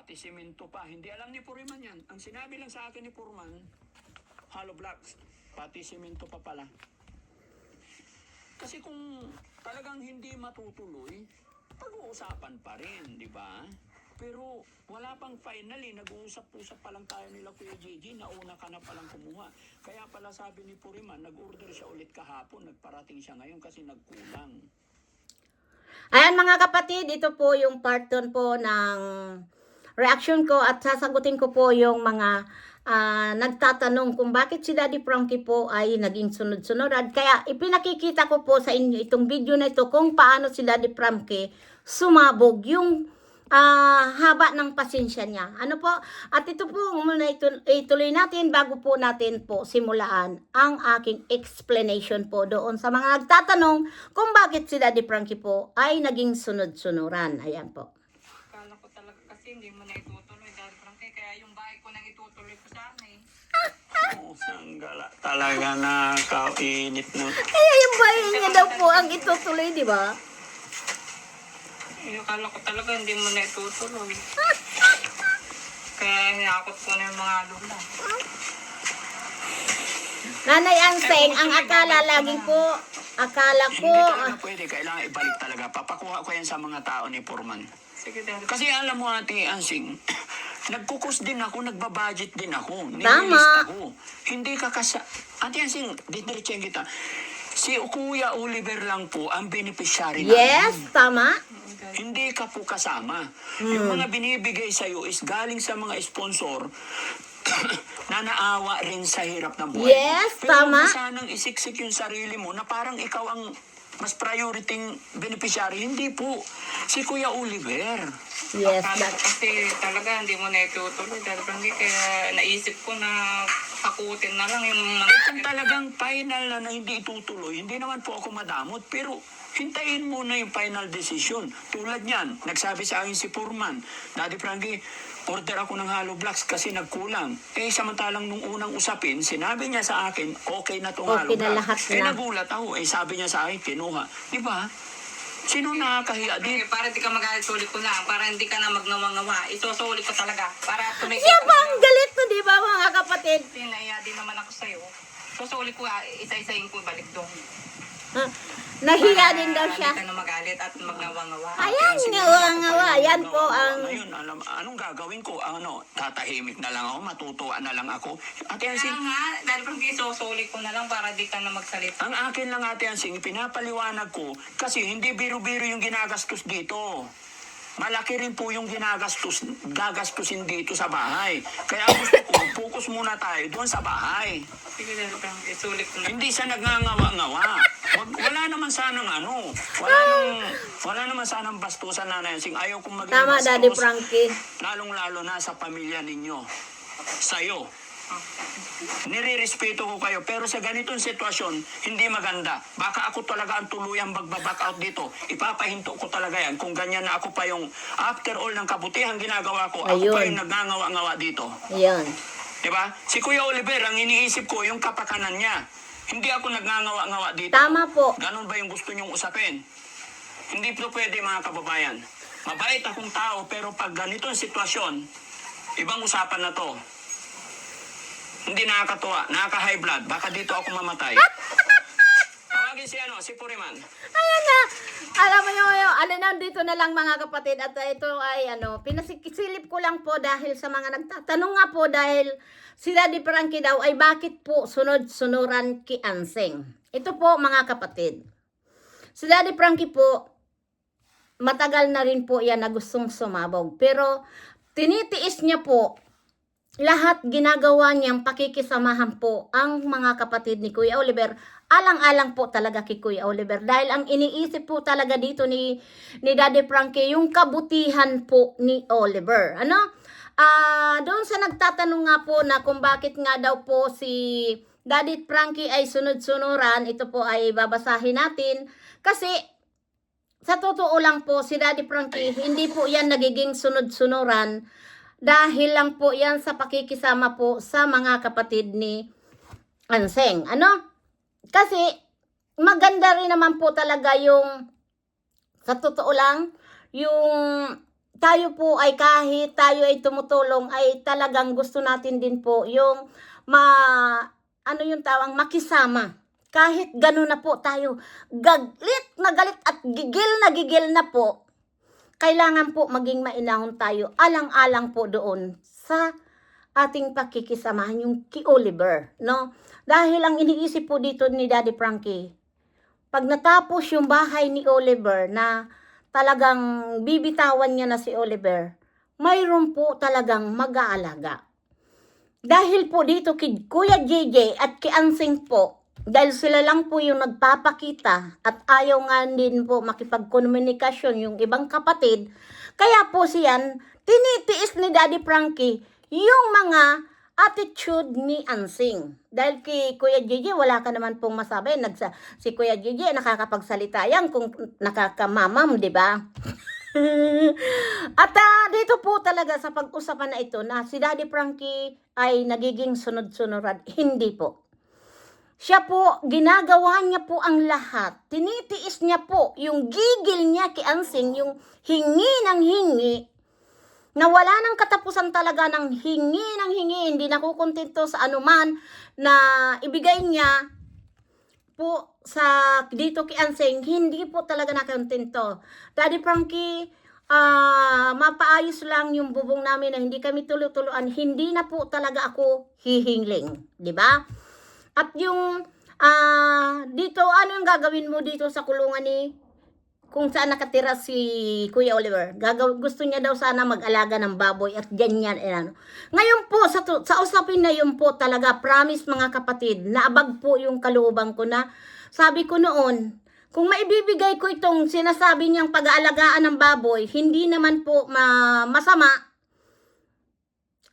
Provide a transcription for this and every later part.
pati simento pa. Hindi alam ni Puriman yan. Ang sinabi lang sa akin ni Purman, hollow blocks, pati simento pa pala. Kasi kung talagang hindi matutuloy, pag-uusapan pa rin, di ba? Pero wala pang final eh. Nag-uusap-usap pa lang tayo nila Kuya Gigi. Nauna ka na palang kumuha. Kaya pala sabi ni Puriman, nag-order siya ulit kahapon. Nagparating siya ngayon kasi nagkulang. Ayan mga kapatid, ito po yung part 1 po ng reaction ko at sasagutin ko po yung mga nagtatanong kung bakit si Daddy Frankie po ay naging sunod-sunuran. Kaya ipinakikita ko po sa inyo itong video na ito kung paano si Daddy Frankie sumabog yung haba ng pasensya niya. Ano po? At ito po muna ituloy natin bago po natin po simulaan ang aking explanation po doon sa mga nagtatanong kung bakit si Daddy Frankie po ay naging sunod-sunuran. Ayan po. Akala ko talaga kasi hindi mo na itutuloy, Daddy Frankie. Kaya yung bahay ko nang itutuloy ko sana eh. Oh, sanggala. Talaga nakakainit na. Kaya yung bahay niya daw po ang itutuloy, di ba? Akala ko talaga hindi mo na itutuloy. Kaya hinakot ko na yung mga lula. Nanay Anseng, ang akala laging po, akala ko, Hindi talaga pwede. Kailangan ibalik talaga. Papakuha ko yan sa mga tao ni Purman. Sige, Daddy. Kasi alam mo, Ate Ansing, nagkukos din ako, nagbabudget din ako. Tama. Nililist ako. Hindi ka Ate Ansing, didiretsahin kita. Si Kuya Oliver lang po ang beneficiary yes, namin. tama. Hindi ka po kasama. Yung mga binibigay sa'yo is galing sa mga sponsor na naawa rin sa hirap ng buhay. Yes, Pero tama. huwag mo sanang isiksik yung sarili mo na parang ikaw ang mas priority beneficiary. Hindi po. Si Kuya Oliver. Yes, Akala ko kasi talaga hindi mo na itutuloy, Daddy Frankie. Kaya naisip ko na hakutin na lang yung Kung talagang final na hindi itutuloy, hindi naman po ako madamot. Pero hintayin mo na yung final decision. Tulad niyan, nagsabi sa akin si Purman, Daddy Frankie, order ako ng hollow blocks kasi nagkulang. Samantalang nung unang usapin, sinabi niya sa akin, okay na itong hollow Okay na blocks. lahat na. Nagulat ako. Sabi niya sa akin, kinuha. Di ba? Sino nakakahiya din? Okay, para hindi ka magalit, sulit ko lang. Para hindi ka na magnawa-ngawa. Isusulit ko talaga. Para tumigil siya ka pa ang na. galit mo, di ba mga kapatid? Tinaya din naman ako sa'yo. Susulit ko, isa-isayin ko balik doon. Ah, nahiya din daw Para siya. hindi ka na magalit at magnawa-ngawa. Ayan, Sige, ngawa-ngawa. ako pa Yan yung po nagawa. ang... Ngayon, anong gagawin ko? Tatahimik na lang ako, matutuwa na lang ako. Ate Kaya Ansing, nga, dahil pang isusulit ko na lang para di ka na magsalita. ang akin lang Ate Ansing, pinapaliwanag ko kasi hindi biro-biro yung ginagastos dito. Malaki rin po yung gagastusin dito sa bahay. Kaya gusto ko, focus muna tayo doon sa bahay. Sige, dahil pang isulit ko na. Hindi sa nagngangawa-ngawa. Wala naman sanang wala naman sanang bastusan na Ansing. Ayaw kong maging Tama, bastos. Daddy Frankie. Lalong-lalo na sa pamilya ninyo. Sa'yo. Nire-respeto ko kayo. Pero sa ganitong sitwasyon, hindi maganda. Baka ako talaga ang tuluyang magbaback out dito. Ipapahinto ko talaga yan. Kung ganyan na ako pa yung, after all ng kabutihang ginagawa ko, ako pa Ayun. yung nagngangawa-ngawa dito. Ayan. Diba? Si Kuya Oliver, ang iniisip ko, yung kapakanan niya. Hindi ako nagngangawa-ngawa dito. Tama po. Ganon ba yung gusto niyong usapin? Hindi po pwede mga kababayan. Mabait akong tao, pero pag ganitong sitwasyon, ibang usapan na to. Hindi nakakatuwa, nakaka-high blood. Baka dito ako mamatay. Tawagin si Puriman. Ayan na. Alam mo yung nandito na lang mga kapatid. At ito ay pinasikisilip ko lang po dahil sa mga nagtatanong nga po dahil si Daddy Frankie daw ay bakit po sunod-sunuran ki Anseng. Ito po mga kapatid. Si Daddy Frankie po, matagal na rin po yan na gustong sumabog. Pero tinitiis niya po lahat ginagawa niyang pakikisamahan po ang mga kapatid ni Kuya Oliver. Alang-alang po talaga kay Kuya Oliver. Dahil ang iniisip po talaga dito ni Daddy Frankie, yung kabutihan po ni Oliver. Doon sa nagtatanong nga po na kung bakit nga daw po si Daddy Frankie ay sunod-sunuran, ito po ay babasahin natin. Kasi sa totoo lang po, si Daddy Frankie, hindi po yan nagiging sunod-sunuran dahil lang po yan sa pakikisama po sa mga kapatid ni Anseng. Kasi maganda rin naman po talaga yung, sa totoo lang, yung tayo po ay kahit tayo ay tumutulong ay talagang gusto natin din po yung ano yung tawang makisama. Kahit gano'n na po tayo, galit na galit at gigil na po, kailangan po maging mainahon tayo, alang-alang po doon sa ating pakikisamahan, yung kay Oliver, no? Dahil ang iniisip po dito ni Daddy Frankie, pag natapos yung bahay ni Oliver na talagang bibitawan niya na si Oliver, mayroon po talagang mag-aalaga. Dahil po dito kay Kuya JJ at kay Ansing po, dahil sila lang po yung nagpapakita at ayaw nga din po makipagkomunikasyon yung ibang kapatid, kaya po siyan, tinitiis ni Daddy Frankie yung mga attitude ni Ansing. Dahil kay Kuya JJ, wala ka naman pong masabi. Si Kuya JJ, nakakapagsalita yan kung nakakamamam, di ba? At dito po talaga sa pag-usapan na ito na si Daddy Frankie ay nagiging sunod-sunuran. Hindi po. Siya po, ginagawa niya po ang lahat. Tinitiis niya po yung gigil niya kay Ansing, yung hingi ng hingi, na wala nang katapusan talaga ng hingi, hindi nakukontento sa anuman na ibigay niya po sa dito kay Ansing, hindi po talaga nakontento. Daddy Frankie, mapaayos lang yung bubong namin na hindi kami tulo-tuloan, hindi na po talaga ako hihingling, di ba? At yung dito, ano yung gagawin mo dito sa kulungan ni kung saan nakatira si Kuya Oliver? Gusto niya daw sana mag-alaga ng baboy at ganyan. Ano. Ngayon po, sa usapin na yun po talaga, promise mga kapatid, naabag po yung kalooban ko na sabi ko noon, kung maibibigay ko itong sinasabi niyang pag-aalagaan ng baboy, hindi naman po masama.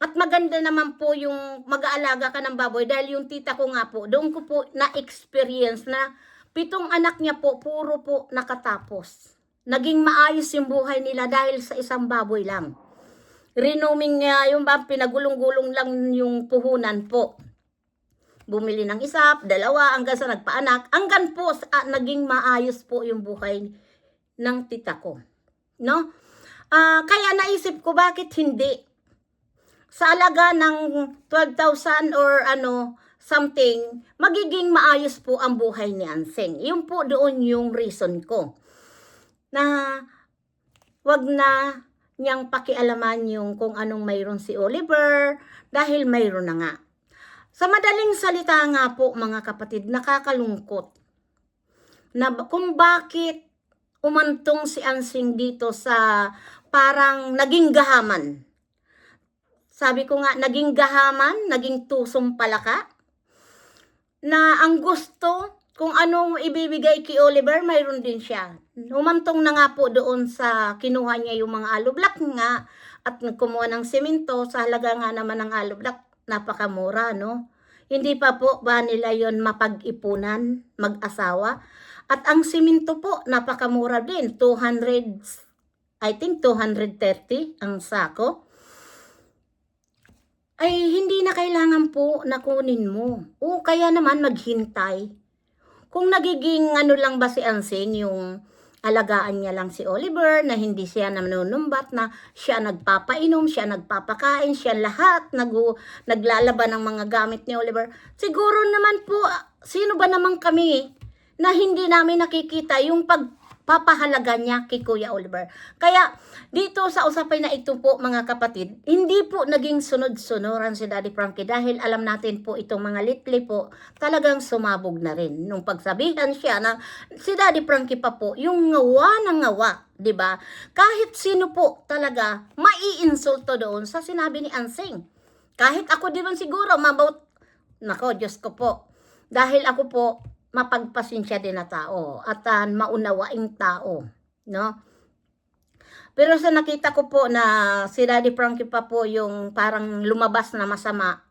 At maganda naman po yung mag-aalaga ka ng baboy dahil yung tita ko nga po, doon ko po na-experience na 7 anak niya po, puro po nakatapos. Naging maayos yung buhay nila dahil sa isang baboy lang. Renaming nga yung pinagulong-gulong lang yung puhunan po. Bumili ng 1, 2, hanggang sa nagpaanak. Hanggang po naging maayos po yung buhay ng tita ko. No? Kaya naisip ko bakit hindi. Sa alaga ng 12,000 or something, magiging maayos po ang buhay ni Ansing. Yun po doon yung reason ko. Na wag na niyang pakialaman yung kung anong mayroon si Oliver dahil mayroon na nga. Sa madaling salita nga po mga kapatid, nakakalungkot na kung bakit umantong si Ansing dito sa parang naging gahaman. Sabi ko nga, naging gahaman, naging tusong palaka, na ang gusto, kung anong ibibigay kay Oliver, mayroon din siya. Humantong na nga po doon sa kinuha niya yung mga alublock nga, at kumuha ng semento, sa halaga nga naman ng alublock, napakamura, no? Hindi pa po ba nila yon mapag-ipunan, mag-asawa? At ang semento po, napakamura din, 200, I think 230 ang sako. Ay hindi na kailangan po na kunin mo. O kaya naman maghintay. Kung nagiging lang ba si Ansing, yung alagaan niya lang si Oliver, na hindi siya nanunumbat, na siya nagpapainom, siya nagpapakain, siya lahat naglalaban ng mga gamit ni Oliver. Siguro naman po, sino ba naman kami na hindi namin nakikita yung pagpapahalaga niya kay Kuya Oliver. Kaya dito sa usapay na ito po mga kapatid, hindi po naging sunod-sunuran si Daddy Frankie dahil alam natin po itong mga litli po talagang sumabog na rin. Nung pagsabihan siya na si Daddy Frankie pa po, yung ngawa ng ngawa, di ba? Kahit sino po talaga maiinsulto doon sa sinabi ni Ansing. Kahit ako di man siguro, nako, Diyos ko po. Dahil ako po, mapagpasensya din na tao at maunawaing tao, no? Pero sa nakita ko po na si Daddy Frankie pa po yung parang lumabas na masama,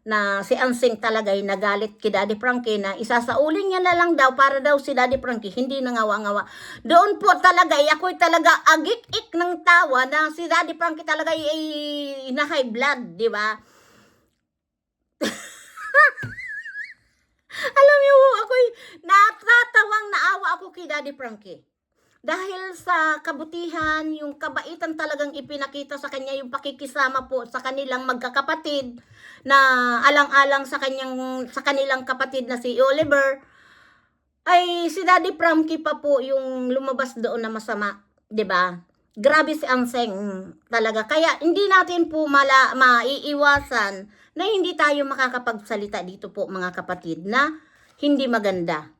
na si Ansing talaga ay nagalit kay Daddy Frankie na isasaulin niya na lang daw para daw si Daddy Frankie hindi nangawa-ngawa. Doon po talaga, ako'y talaga agik-ik ng tawa na si Daddy Frankie talaga ay na high blood, di ba? Alam niyo, ako'y natatawang naawa ako kay Daddy Frankie. Dahil sa kabutihan, yung kabaitan talagang ipinakita sa kanya, yung pakikisama po sa kanilang magkakapatid na alang-alang sa kanilang kapatid na si Oliver, ay si Daddy Frankie pa po yung lumabas doon na masama, 'di ba? Grabe si Anseng talaga. Kaya hindi natin po maiiwasan na hindi tayo makakapagsalita dito po mga kapatid na hindi maganda.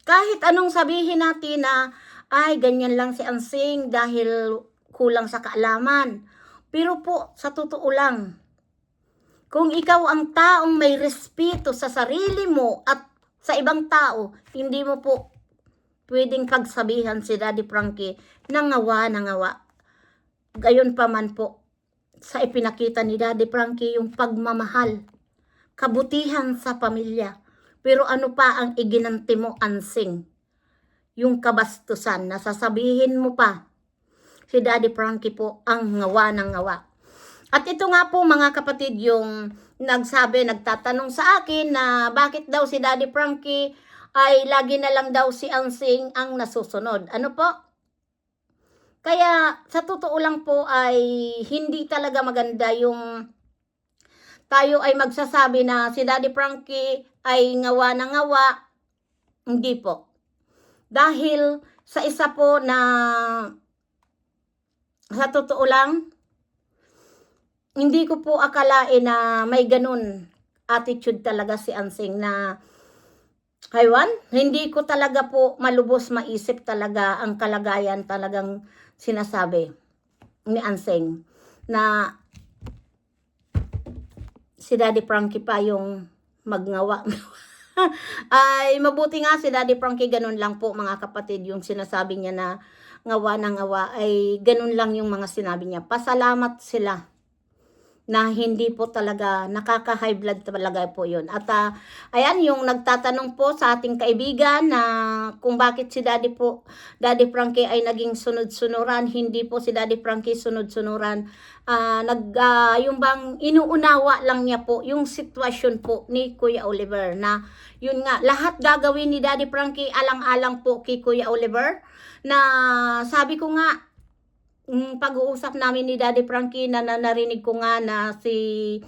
Kahit anong sabihin natin na ay ganyan lang si Anseng dahil kulang sa kaalaman. Pero po sa totoo lang, kung ikaw ang taong may respeto sa sarili mo at sa ibang tao, hindi mo po pwedeng pagsabihan si Daddy Frankie na ngawa. Gayon pa man po, sa ipinakita ni Daddy Frankie yung pagmamahal, kabutihan sa pamilya. Pero ano pa ang iginanti mo, Anseng? Yung kabastusan, nasasabihin mo pa, si Daddy Frankie po ang ngawa. At ito nga po mga kapatid yung nagtatanong sa akin na bakit daw si Daddy Frankie ay lagi na lang daw si Anseng ang nasusunod. Ano po? Kaya sa totoo lang po ay hindi talaga maganda yung tayo ay magsasabi na si Daddy Frankie ay ngawa. Hindi po. Dahil sa isa po na sa totoo lang, hindi ko po akalain na may ganun attitude talaga si Anseng na haywan. Hindi ko talaga po malubos maisip talaga ang kalagayan talagang sinasabi ni Anseng na si Daddy Frankie pa yung magngawa. Ay mabuti nga si Daddy Frankie ganun lang po mga kapatid yung sinasabi niya na ngawa ay ganun lang yung mga sinabi niya. Pasalamat sila na hindi po talaga nakaka-high blood talaga po yun. At ayan yung nagtatanong po sa ating kaibigan na kung bakit si Daddy Frankie ay naging sunod-sunuran. Hindi po si Daddy Frankie sunod-sunuran. Yung bang inuunawa lang niya po yung sitwasyon po ni Kuya Oliver na yun nga, lahat gagawin ni Daddy Frankie alang-alang po kay Kuya Oliver na sabi ko nga, pag-uusap namin ni Daddy Frankie na narinig ko nga na si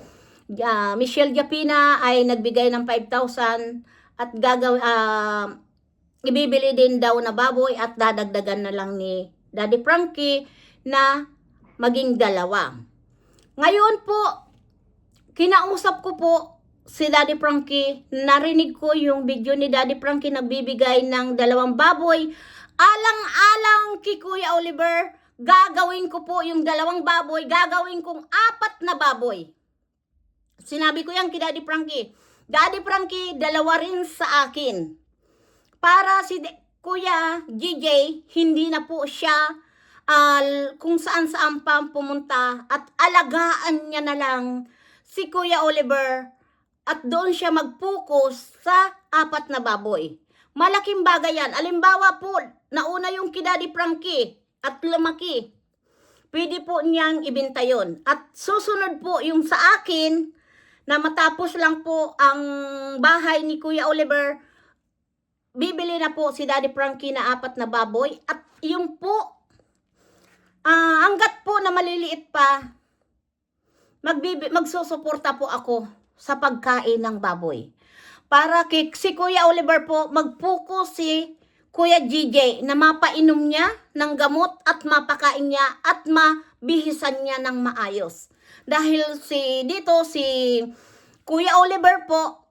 Michelle Japina ay nagbigay ng 5,000 at ibibili din daw na baboy at dadagdagan na lang ni Daddy Frankie na maging 2. Ngayon po, kinausap ko po si Daddy Frankie, narinig ko yung video ni Daddy Frankie nagbibigay ng 2 baboy, alang-alang kay Kuya Oliver. Gagawin ko po yung 2 baboy, gagawin kong 4 na baboy. Sinabi ko yan kay Daddy Frankie. Daddy Frankie, 2 rin sa akin. Para si Kuya GJ, hindi na po siya kung saan-saan pa pumunta at alagaan niya na lang si Kuya Oliver at doon siya mag-focus sa 4 na baboy. Malaking bagay yan. Alimbawa po, nauna yung kay Daddy Frankie at lumaki, pwede po niyang ibenta yun. At susunod po yung sa akin, na matapos lang po ang bahay ni Kuya Oliver, bibili na po si Daddy Frankie na 4 na baboy. At yung po, hanggat po na maliliit pa, magsusuporta po ako sa pagkain ng baboy. Para si Kuya Oliver po, mag-focus si Kuya GJ na mapainom niya ng gamot at mapakain niya at mabihisan niya ng maayos. Dahil si Kuya Oliver po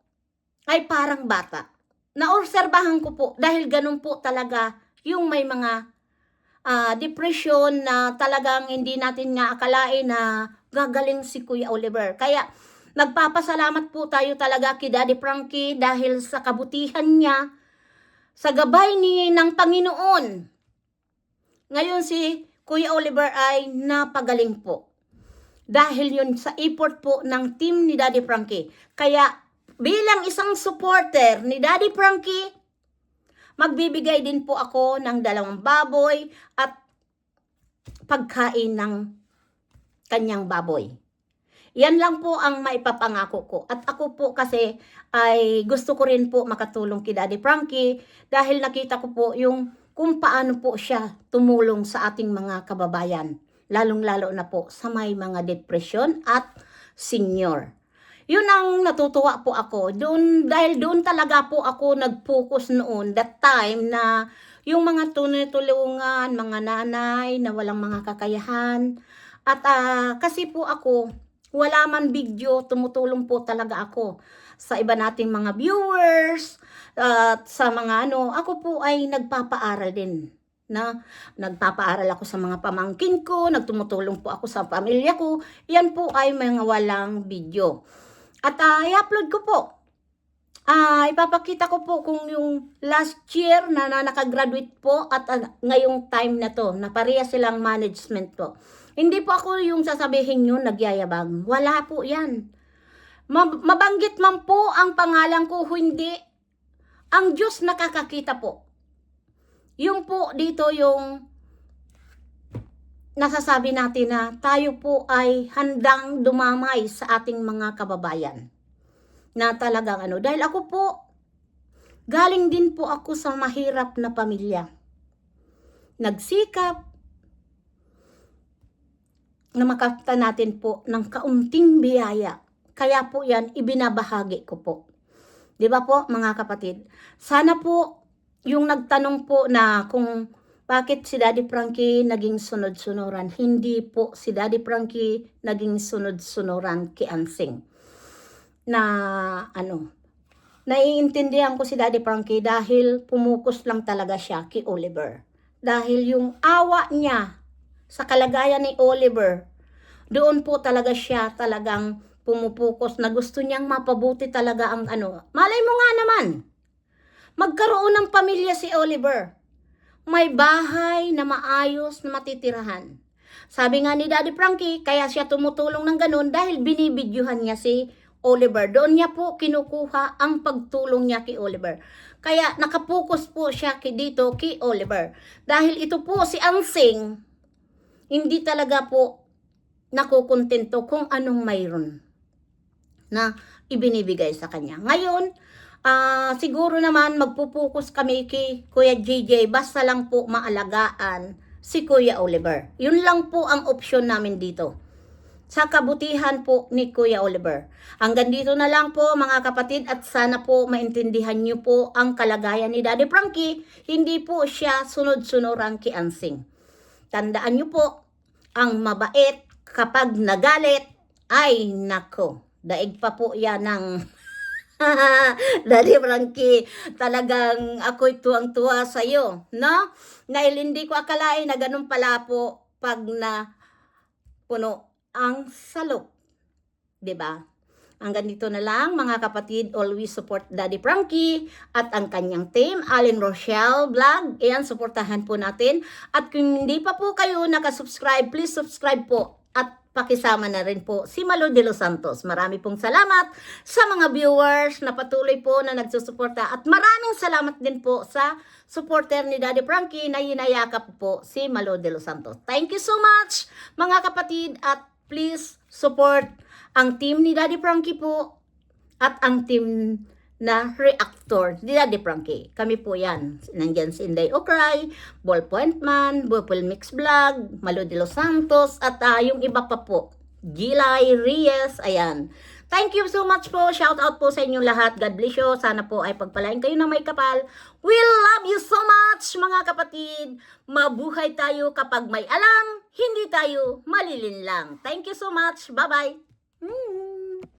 ay parang bata. Naobserbahan ko po dahil ganun po talaga yung may mga depression na talagang hindi natin nga akalain na gagaling si Kuya Oliver. Kaya nagpapasalamat po tayo talaga kay Daddy Frankie dahil sa kabutihan niya, sa gabay ng Panginoon. Ngayon si Kuya Oliver ay napagaling po. Dahil yun sa effort po ng team ni Daddy Frankie. Kaya bilang isang supporter ni Daddy Frankie, magbibigay din po ako ng 2 baboy at pagkain ng kanyang baboy. Yan lang po ang maipapangako ko. At ako po kasi ay gusto ko rin po makatulong kay Daddy Frankie dahil nakita ko po yung kung paano po siya tumulong sa ating mga kababayan, lalong-lalo na po sa may mga depresyon at senior. Yun ang natutuwa po ako. Dahil doon talaga po ako nag-focus noon, that time na yung mga tulungan, mga nanay na walang mga kakayahan. At kasi po ako, wala man video, tumutulong po talaga ako sa iba nating mga viewers, at sa mga ako po ay nagpapaaral din. Nagpapaaral ako sa mga pamangkin ko, nagtumutulong po ako sa pamilya ko. Yan po ay mga walang video. At i-upload ko po. Ipapakita ko po kung yung last year na nakagraduate po at ngayong time na to, na pareha silang management po. Hindi po ako yung sasabihin nyo nagyayabang. Wala po yan. Mabanggit man po ang pangalan ko, hindi. Ang Diyos nakakakita po. Yung po dito yung nasasabi natin na tayo po ay handang dumamay sa ating mga kababayan. Na talagang dahil ako po, galing din po ako sa mahirap na pamilya. Nagsikap na makita natin po ng kaunting biyaya. Kaya po yan, ibinabahagi ko po. Di ba po, mga kapatid? Sana po, yung nagtanong po na kung bakit si Daddy Frankie naging sunod-sunuran, hindi po si Daddy Frankie naging sunod-sunuran kay Ansing. Naiintindihan ko si Daddy Frankie dahil pumukus lang talaga siya kay Oliver. Dahil yung awa niya sa kalagayan ni Oliver, doon po talaga siya talagang pumupukos na gusto niyang mapabuti talaga ang Malay mo nga naman, magkaroon ng pamilya si Oliver. May bahay na maayos na matitirahan. Sabi nga ni Daddy Frankie, kaya siya tumutulong ng ganun dahil binibidyuhan niya si Oliver. Doon niya po kinukuha ang pagtulong niya kay Oliver. Kaya nakapokus po siya dito kay Oliver. Dahil ito po si Ansing, hindi talaga po nakukontento kung anong mayroon na ibinibigay sa kanya. Ngayon, siguro naman magpupukus kami kay Kuya JJ, basta lang po maalagaan si Kuya Oliver. Yun lang po ang opsyon namin dito. Sa kabutihan po ni Kuya Oliver. Hanggang dito na lang po mga kapatid, at sana po maintindihan niyo po ang kalagayan ni Daddy Frankie. Hindi po siya sunod-sunuran kay Ansing. Tandaan niyo po, ang mabait kapag nagalit, ay nako, daig pa po yan ng Daddy Frankie, talagang ako'y tuwang-tuwa sa'yo, no? Dahil hindi ko akalain na ganun pala po pag na puno ang salok. 'Di ba? Hanggang dito na lang mga kapatid, always support Daddy Frankie at ang kanyang team, Allen Rochelle Vlog. Ayan, supportahan po natin. At kung hindi pa po kayo nakasubscribe, please subscribe po. At pakisama na rin po si Malo de los Santos. Marami pong salamat sa mga viewers na patuloy po na nagsusuporta. At maraming salamat din po sa supporter ni Daddy Frankie na hinayakap po si Malo de los Santos. Thank you so much mga kapatid, at please support ang team ni Daddy Frankie po at ang team na reactor ni Daddy Frankie. Kami po yan. Nandyan si Inday Okray, Ballpoint Man, Ballpoint Mix Vlog, Malo de los Santos, at yung iba pa po. Gilay, Reyes, ayan. Thank you so much po. Shout out po sa inyo lahat. God bless you. Sana po ay pagpalain kayo ng may kapal. We love you so much mga kapatid. Mabuhay tayo kapag may alam, hindi tayo malilinlang. Thank you so much. Bye-bye.